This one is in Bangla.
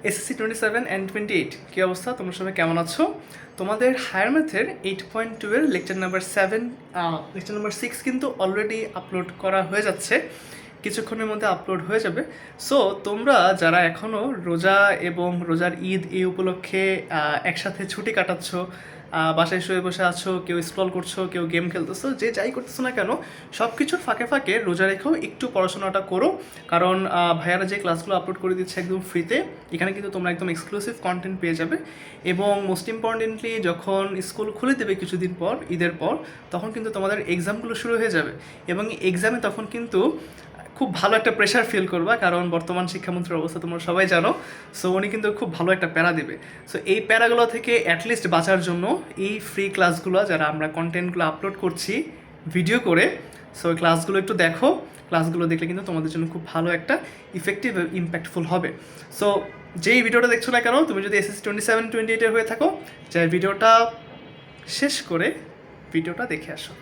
এসএসসি 27 অ্যান্ড 28 কী অবস্থা? তোমরা সবাই কেমন আছো? তোমাদের হায়ার ম্যাথের 8.2 এর লেকচার নাম্বার 7 লেকচার নাম্বার 6 কিন্তু অলরেডি আপলোড করা হয়ে যাচ্ছে, কিছুক্ষণের মধ্যে আপলোড হয়ে যাবে। সো তোমরা যারা এখনও রোজা এবং রোজার ঈদ এই উপলক্ষে একসাথে ছুটি কাটাচ্ছ, বাসায় শুয়ে বসে আছো, কেউ স্ক্রল করছো, কেউ গেম খেলতেছো, যে যাই করতেছো না কেন, সব কিছুর ফাঁকে ফাঁকে রোজা রেখেও একটু পড়াশোনাটা করো। কারণ ভাইয়ারা যে ক্লাসগুলো আপলোড করে দিচ্ছে একদম ফ্রিতে, এখানে কিন্তু তোমরা একদম এক্সক্লুসিভ কন্টেন্ট পেয়ে যাবে। এবং মোস্ট ইম্পর্টেন্টলি যখন স্কুল খুলে দেবে কিছুদিন পর, ঈদের পর, তখন কিন্তু তোমাদের এক্সামগুলো শুরু হয়ে যাবে। এবং এক্সামে তখন কিন্তু খুব ভালো একটা প্রেশার ফিল করবা, কারণ বর্তমান শিক্ষামন্ত্রীর অবস্থা তোমরা সবাই জানো। সো উনি কিন্তু খুব ভালো একটা প্যারা দেবে। সো এই প্যারাগুলো থেকে অ্যাটলিস্ট বাঁচার জন্য এই ফ্রি ক্লাসগুলো যারা আমরা কন্টেন্টগুলো আপলোড করছি ভিডিও করে, সো ওই ক্লাসগুলো একটু দেখো। ক্লাসগুলো দেখলে কিন্তু তোমাদের জন্য খুব ভালো একটা ইফেক্টিভ ইম্প্যাক্টফুল হবে। সো যেই ভিডিওটা দেখছো না কেন, তুমি যদি এসএসসি 27-28 হয়ে থাকো, যে ভিডিওটা শেষ করে ভিডিওটা দেখে আসো।